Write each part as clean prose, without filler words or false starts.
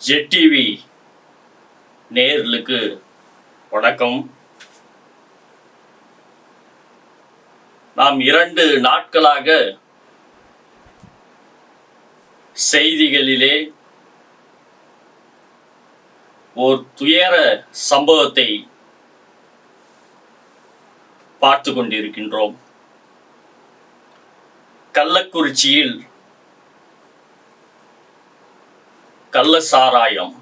Jet TV நேயர்களுக்கு வணக்கம். நாம் 2 நாட்களாக செய்திகளிலே ஒரு துயர சம்பவத்தை பார்த்து கொண்டிருக்கின்றோம். கள்ளக்குறிச்சியில் கள்ள சாராயம்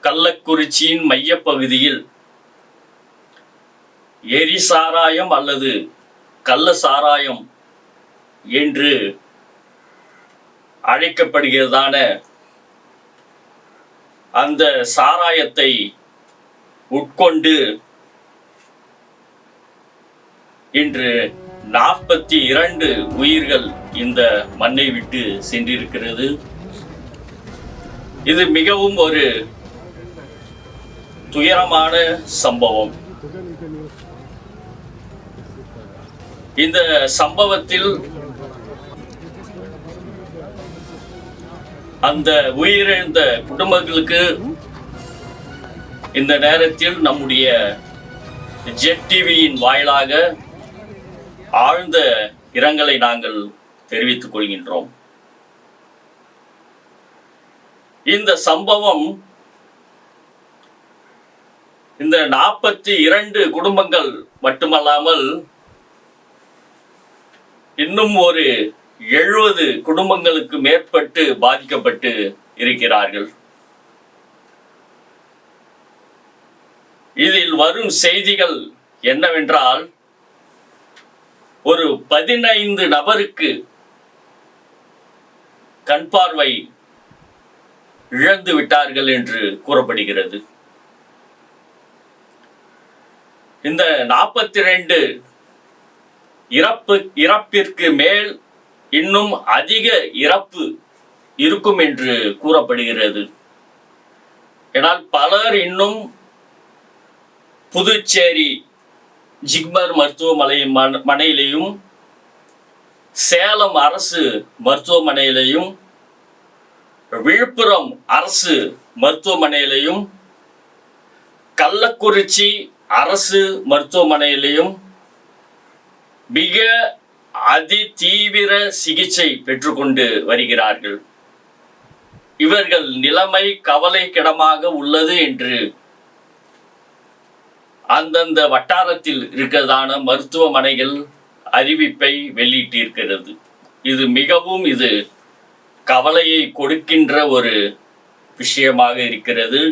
கள்ளக்குறிச்சியின் மையப்பகுதியில் எரி சாராயம் அல்லது கள்ள சாராயம் என்று அழைக்கப்படுகிறதான அந்த சாராயத்தை உட்கொண்டு இன்று 42 உயிர்கள் இந்த மண்ணை விட்டு சென்றிருக்கிறது. இது மிகவும் ஒரு துயரமான சம்பவம். இந்த சம்பவத்தில் அந்த உயிரிழந்த குடும்பங்களுக்கு இந்த நேரத்தில் நம்முடைய ஜெட் டிவியின் வாயிலாக ஆழ்ந்த இரங்கலை நாங்கள் தெரிவித்துக் கொள்கின்றோம். இந்த சம்பவம் இந்த 42 குடும்பங்கள் மட்டுமல்லாமல் இன்னும் ஒரு 70 குடும்பங்களுக்கு மேற்பட்டு பாதிக்கப்பட்டு இருக்கிறார்கள். இதில் வரும் செய்திகள் என்னவென்றால், ஒரு 15 நபருக்கு கண் பார்வை இழந்து விட்டார்கள் என்று கூறப்படுகிறது. இந்த 42 இறப்பிற்கு மேல் இன்னும் அதிக இறப்பு இருக்கும் என்று கூறப்படுகிறது. ஏனால் பலர் இன்னும் புதுச்சேரி ஜிப்மர் மருத்துவமனையிலையும் சேலம் அரசு மருத்துவமனையிலையும் விழுப்புரம் அரசு மருத்துவமனையிலையும் கள்ளக்குறிச்சி அரசு மருத்துவமனையிலையும் மிக அதிதீவிர சிகிச்சை பெற்றுக்கொண்டு வருகிறார்கள். இவர்கள் நிலைமை கவலைக்கிடமாக உள்ளது என்று அந்தந்த வட்டாரத்தில் இருக்கிறதான மருத்துவமனைகள் அறிவிப்பை வெளியிட்டிருக்கிறது. இது மிகவும் கவலையை கொடுக்கின்ற ஒரு விஷயமாக இருக்கிறது.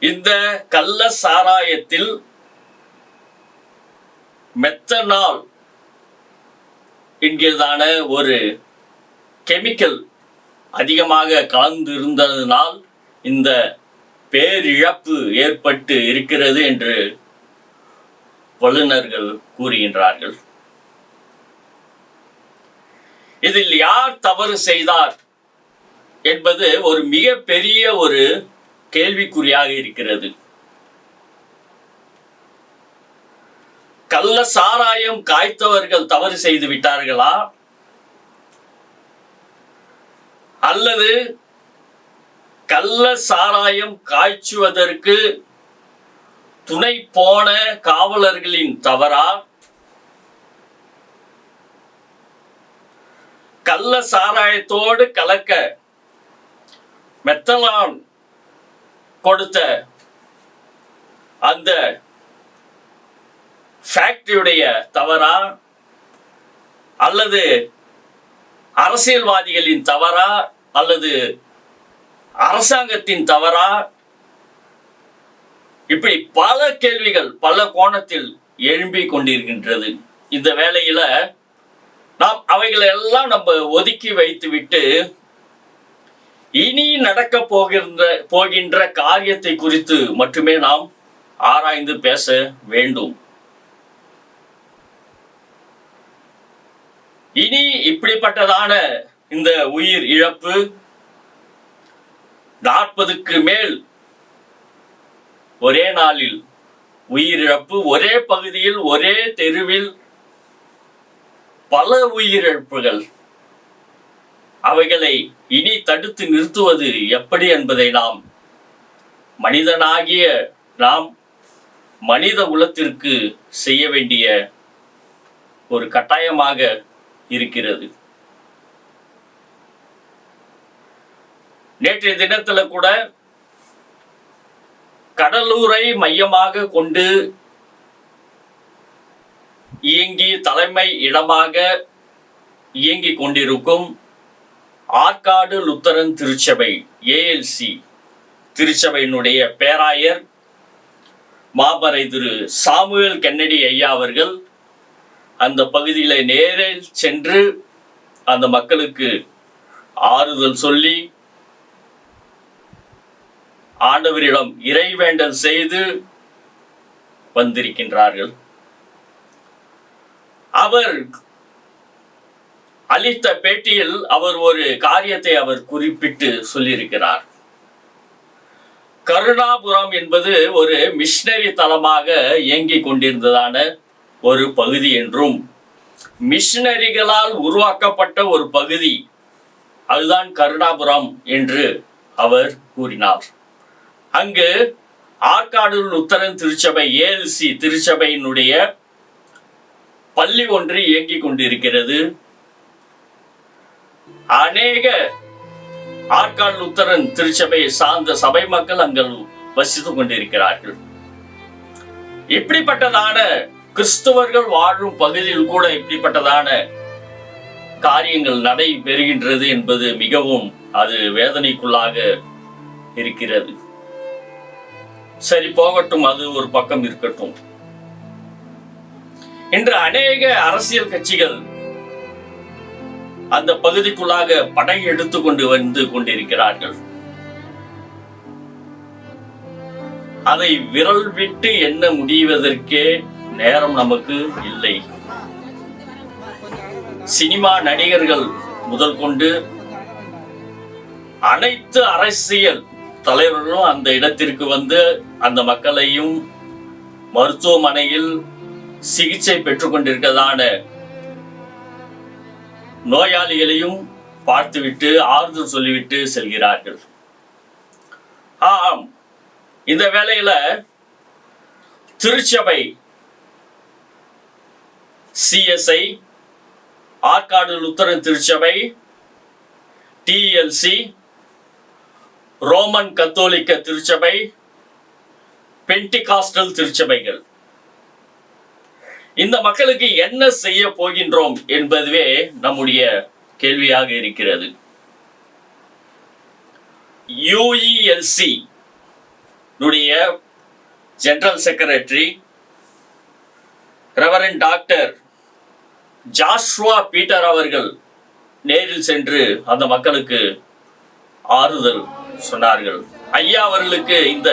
இந்த கள்ள சாராயத்தில் மெத்தனால் என்கிறதான ஒரு கெமிக்கல் அதிகமாக கலந்து இருந்ததனால் இந்த பேரிழப்பு ஏற்பட்டு இருக்கிறது என்று வல்லுநர்கள் கூறுகின்றார்கள். இதில் யார் தவறு செய்தார் என்பது ஒரு மிகப்பெரிய ஒரு கேள்விக்குறியாக இருக்கிறது. கள்ள சாராயம் காய்த்தவர்கள் தவறு செய்து விட்டார்களா, அல்லது கள்ள சாராயம் காய்ச்சுவதற்கு துணை போன காவலர்களின் தவறா, கள்ள சாராயத்தோடு கலக்க மெத்தலான் கொடுத்த அந்த ஃபேக்டரியுடைய தவறா, அல்லது அரசியல்வாதிகளின் தவறா, அல்லது அரசாங்கத்தின் தவறா? இப்படி பல கேள்விகள் பல கோணத்தில் எழும்பிக் கொண்டிருக்கின்றது. இந்த வேளையில நாம் அவைகளை எல்லாம் நம்ம ஒதுக்கி வைத்து விட்டு இனி நடக்க போகின்ற காரியத்தை குறித்து மட்டுமே நாம் ஆராய்ந்து பேச வேண்டும். இனி இப்படிப்பட்டதான இந்த உயிர் இழப்பு 40க்கு மேல் ஒரே நாளில் உயிரிழப்பு, ஒரே பகுதியில் ஒரே தெருவில் பல உயிரிழப்புகள். அவைகளை இனி தடுத்து நிறுத்துவது எப்படி என்பதை நாம் மனிதனாகிய நாம் மனித குலத்திற்கு செய்ய வேண்டிய ஒரு கட்டாயமாக இருக்கிறது. நேற்றைய தினத்துல கூட கடலூரை மையமாக கொண்டு இயங்கி தலைமை இடமாக இயங்கிக் கொண்டிருக்கும் ஆற்காடு லுத்தரன் திருச்சபை ஏஎல்சி திருச்சபையினுடைய பேராயர் மாமறை திரு சாமுவேல் கென்னடி ஐயா அவர்கள் அந்த பகுதியில் நேரில் சென்று அந்த மக்களுக்கு ஆறுதல் சொல்லி ஆண்டவரிடம் இறைவேண்டல் செய்து வந்திருக்கின்றார்கள். அவர் அளித்த பேட்டியில் அவர் ஒரு காரியத்தை அவர் குறிப்பிட்டு சொல்லியிருக்கிறார். கருணாபுரம் என்பது ஒரு மிஷனரி தலமாக இயங்கிக் கொண்டிருந்ததான ஒரு பகுதி என்றும், மிஷனரிகளால் உருவாக்கப்பட்ட ஒரு பகுதி அதுதான் கருணாபுரம் என்று அவர் கூறினார். அங்கு ஆற்காடு லுத்தரன் திருச்சபை ஏஎல்சி திருச்சபையினுடைய பள்ளி ஒன்று இயங்கிக் கொண்டிருக்கிறது. அநேக ஆற்காடு லுத்தரன் திருச்சபையை சார்ந்த சபை மக்கள் அங்கு வசித்துக் கொண்டிருக்கிறார்கள். இப்படிப்பட்டதான கிறிஸ்தவர்கள் வாழும் பகுதியில் கூட இப்படிப்பட்டதான காரியங்கள் நடைபெறுகின்றது என்பது மிகவும் அது வேதனைக்குள்ளாக இருக்கிறது. சரி, போகட்டும், அது ஒரு பக்கம் இருக்கட்டும். இன்று அநேக அரசியல் கட்சிகள் அந்த பகுதிக்குள்ளாக படை எடுத்துக்கொண்டு வந்து கொண்டிருக்கிறார்கள். அதை விரல் விட்டு எண்ண முடிவதற்கே நேரம் நமக்கு இல்லை. சினிமா நடிகர்கள் முதல் கொண்டு அனைத்து அரசியல் தலைவர்களும் அந்த இடத்திற்கு வந்து அந்த மக்களையும் மருத்துவமனையில் சிகிச்சை பெற்றுக் கொண்டிருக்கிறதான நோயாளிகளையும் பார்த்துவிட்டு ஆறுதல் சொல்லிவிட்டு செல்கிறார்கள். ஆம், இந்த வேளையில திருச்சபை சிஎஸ்ஐ, ஆற்காடு லுத்தரன் திருச்சபை, டிஎல்சி, ரோமன் கத்தோலிக்க திருச்சபை, பென்டிகாஸ்டல் திருச்சபைகள், இந்த மக்களுக்கு என்ன செய்ய போகின்றோம் என்பதுவே நம்முடைய கேள்வியாக இருக்கிறது. UELC general secretary reverend doctor Joshua Peter அவர்கள் நேரில் சென்று அந்த மக்களுக்கு ஆறுதல் சொன்னார்கள். ஐயா அவர்களுக்கு இந்த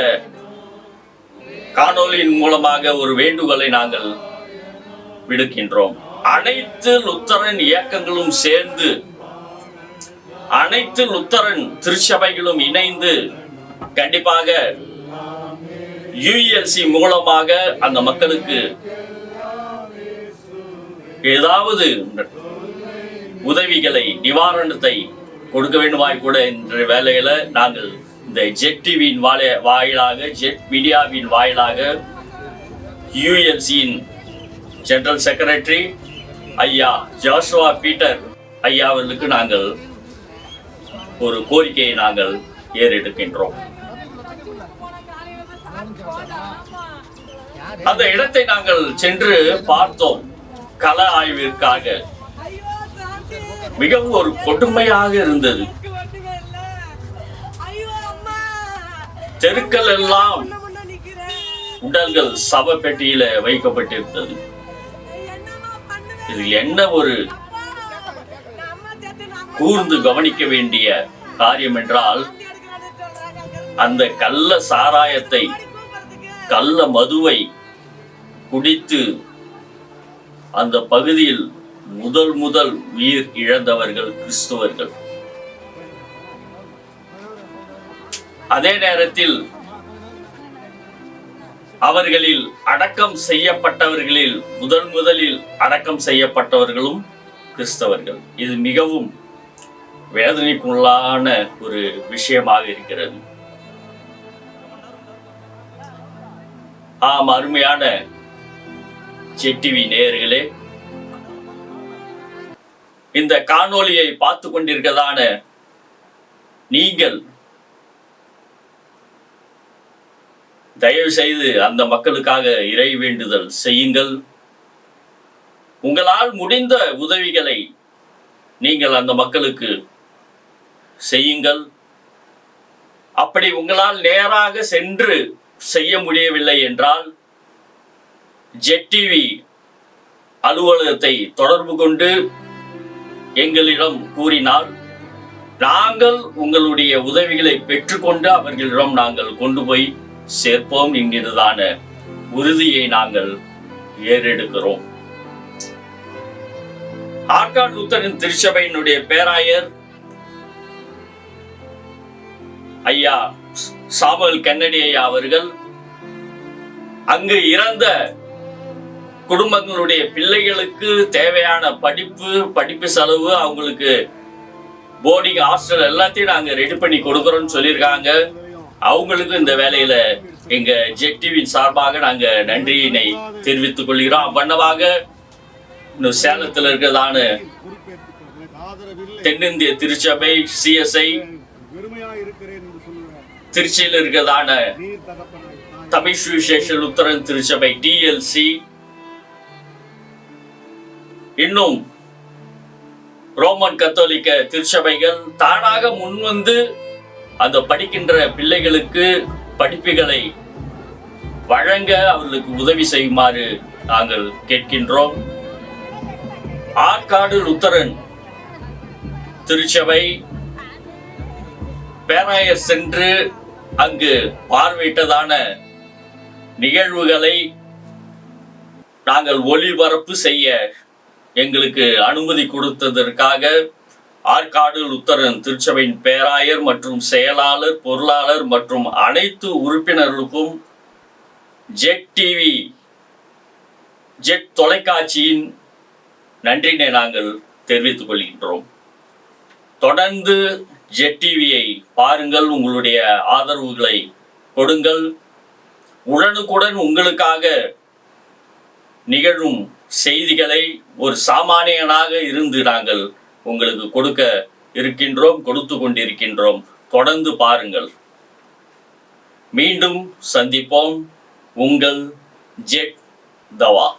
காணொலியின் மூலமாக ஒரு வேண்டுகோளை நாங்கள் விடுக்கின்றோம். அனைத்து லுத்தரன் இயக்கங்களும் சேர்ந்து, அனைத்து லுத்தரன் திருச்சபைகளும் இணைந்து கண்டிப்பாக யுஎல்சி மூலமாக அந்த மக்களுக்கு ஏதாவது உதவிகளை, நிவாரணத்தை கொடுக்க வேண்டுமாய் கூட என்ற வேலையில நாங்கள் இந்த ஜெட் டிவியின் வாயிலாக, ஜெட் மீடியாவின் வாயிலாக யுஎல்சியின் ஜெனரல் செக்ரட்டரி ஐயா ஜாஷுவா பீட்டர் ஐயா அவர்களுக்கு நாங்கள் ஒரு கோரிக்கையை நாங்கள் ஏறெடுக்கின்றோம். அந்த இடத்தை நாங்கள் சென்று பார்த்தோம் கள ஆய்விற்காக. மிகவும் ஒரு கொடுமையாக இருந்தது. தெருக்கள் எல்லாம் உடல்கள் சவ பெட்டியில வைக்கப்பட்டிருந்தது. இதில் என்ன ஒரு கூர்ந்து கவனிக்க வேண்டிய காரியம் என்றால், அந்த கள்ள சாராயத்தை கள்ள மதுவை குடித்து அந்த பகுதியில் முதல் உயிர் இழந்தவர்கள் கிறிஸ்தவர்கள். அதே நேரத்தில் அவர்களில் அடக்கம் செய்யப்பட்டவர்களில் முதலில் அடக்கம் செய்யப்பட்டவர்களும் கிறிஸ்தவர்கள். இது மிகவும் வேதனைக்குள்ளான ஒரு விஷயமாக இருக்கிறது. ஆம், அருமையான ஜெட்டிவி நேயர்களே, இந்த காணொளியை பார்த்து கொண்டிருக்கிறதான நீங்கள் தயவு செய்து அந்த மக்களுக்காக இறை வேண்டுதல் செய்யுங்கள். உங்களால் முடிந்த உதவிகளை நீங்கள் அந்த மக்களுக்கு செய்யுங்கள். அப்படி உங்களால் நேராக சென்று செய்ய முடியவில்லை என்றால் ஜெட்டிவி அலுவலகத்தை தொடர்பு கொண்டு எங்களிடம் கூறினால் நாங்கள் உங்களுடைய உதவிகளை பெற்றுக்கொண்டு அவர்களிடம் நாங்கள் கொண்டு போய் சேர்ப்போம் என்கிறதான உறுதியை நாங்கள் ஏறெடுக்கிறோம். ஆற்காடு லுத்தரன் திருச்சபையினுடைய பேராயர் ஐயா சாமுவேல் கென்னடி ஐயா அவர்கள் அங்கு இறந்த குடும்பங்களுடைய பிள்ளைகளுக்கு தேவையான படிப்பு செலவு, அவங்களுக்கு போர்டிங் ஹாஸ்டல் எல்லாத்தையும் நாங்க ரெடி பண்ணி கொடுக்கறோம்னு சொல்லியிருக்காங்க. அவங்களுக்கு இந்த வேலையில எங்க ஜெட்டிவின் சார்பாக நாங்க நன்றியினை தெரிவித்துக் கொள்கிறோம். அவ்வண்ணமாக இன்னும் சேலத்தில் இருக்கிறதான தென்னிந்திய திருச்சபை CSI, திருச்சியில் இருக்கிறதான தமிழ் சுவிசேஷ லுத்தரன் திருச்சபை TLC, இன்னும் ரோமன் கத்தோலிக்க திருச்சபைகள் தானாக முன்வந்து அந்த படிக்கின்ற பிள்ளைகளுக்கு படிப்புகளை வழங்க அவர்களுக்கு உதவி செய்யுமாறு நாங்கள் கேட்கின்றோம். ஆற்காடு லுத்தரன் திருச்சபை பேராயர் சென்று அங்கு பார்வையிட்டதான நிகழ்வுகளை நாங்கள் ஒளிபரப்பு செய்ய எங்களுக்கு அனுமதி கொடுத்ததற்காக ஆற்காடு லுத்தரன் திருச்சபையின் பேராயர் மற்றும் செயலாளர், பொருளாளர் மற்றும் அனைத்து உறுப்பினர்களுக்கும் ஜெட் தொலைக்காட்சியின் நன்றினை நாங்கள் தெரிவித்துக் கொள்கின்றோம். தொடர்ந்து ஜெட்டிவியை பாருங்கள், உங்களுடைய ஆதரவுகளை கொடுங்கள். உடனுக்குடன் உங்களுக்காக நிகழும் செய்திகளை ஒரு சாமானியனாக இருந்து நாங்கள் உங்களுக்கு கொடுத்து கொண்டிருக்கின்றோம். தொடர்ந்து பாருங்கள். மீண்டும் சந்திப்போம். உங்கள் ஜெட் தவா.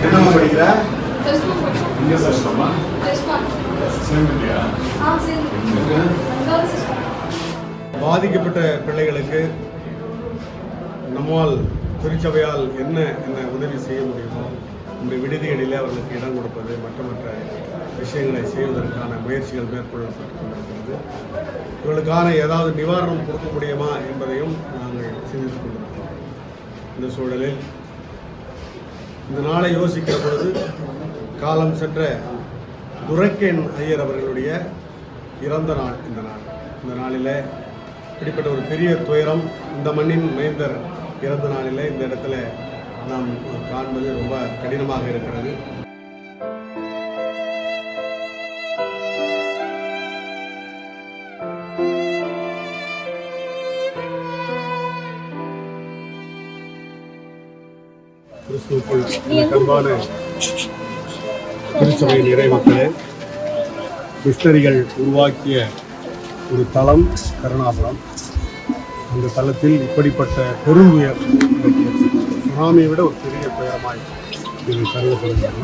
என்ன படிக்கிற? இங்க சஸ்டமா? சேமிட்டியா? பாதிக்கப்பட்ட பிள்ளைகளுக்கு நம்மால் திருச்சபையால் என்ன உதவி செய்ய முடியுமோ இந்த விடுதிகளில் அவர்களுக்கு இடம் கொடுப்பது, மற்ற விஷயங்களை செய்வதற்கான முயற்சிகள் மேற்கொள்ளப்பட்டு கொண்டிருக்கிறது. இவர்களுக்கான ஏதாவது நிவாரணம் கொடுக்க முடியுமா என்பதையும் நாங்கள் சிந்தித்துக் கொண்டிருக்கிறோம். இந்த சூழலில் இந்த நாளை யோசிக்கிற பொழுது காலம் சென்ற துரைக்கன் ஐயர் அவர்களுடைய இறந்த நாள் இந்த நாளில் இப்படிப்பட்ட ஒரு பெரிய துயரம் இந்த மண்ணின் மைந்தர் இறந்த நாளில் இந்த இடத்துல நாம் காண்பது ரொம்ப கடினமாக இருக்கிறது. கிறிஸ்துவுக்குள் அன்பான திருச்சபையின் இறைமக்களே, மிஸ்டரிகள் உருவாக்கிய ஒரு தளம் கருணாபுரம். அந்த தளத்தில் இப்படிப்பட்ட பெருந்துயர் சுனாமியை விட ஒரு பெரிய துயரமாய் இது கருதப்படுகிறது.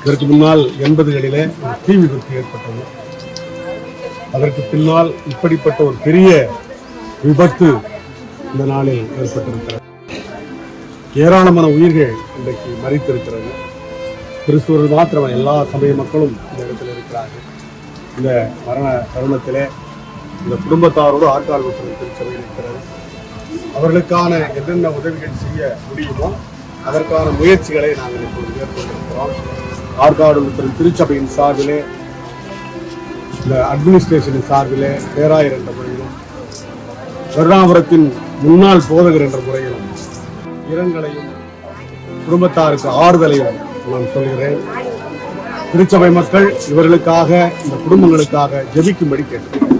இதற்கு முன்னால் 80களிலே ஒரு தீ விபத்து ஏற்பட்டது. அதற்கு பின்னால் இப்படிப்பட்ட ஒரு பெரிய விபத்து இந்த நாளில் ஏற்பட்டிருக்கிறது. ஏராளமான உயிர்கள் இன்றைக்கு மறித்திருக்கிறது. கிறிஸ்துவர்கள் மாத்திரம் எல்லா சமய மக்களும் இந்த இடத்தில் இருக்கிறார்கள். இந்த மரண தருணத்திலே இந்த குடும்பத்தாரோடு ஆற்காடு திருச்சபை இருக்கிறது. அவர்களுக்கான என்னென்ன உதவிகள் செய்ய முடியுமோ அதற்கான முயற்சிகளை நாங்கள் இப்போது மேற்கொண்டிருக்கிறோம். ஆற்காடு திருச்சபையின் சார்பிலே, இந்த அட்மினிஸ்ட்ரேஷனின் சார்பிலே பேராயர் என்ற முறையிலும், கருணாபுரத்தின் முன்னாள் போதகர் என்ற முறையிலும் இரங்கலையும் குடும்பத்தாருக்கு ஆறுதலையும் நான் சொல்கிறேன். திருச்சபை மக்கள் இவர்களுக்காக, இந்த குடும்பங்களுக்காக ஜெபிக்கும்படி கேட்டுக்கிறேன்.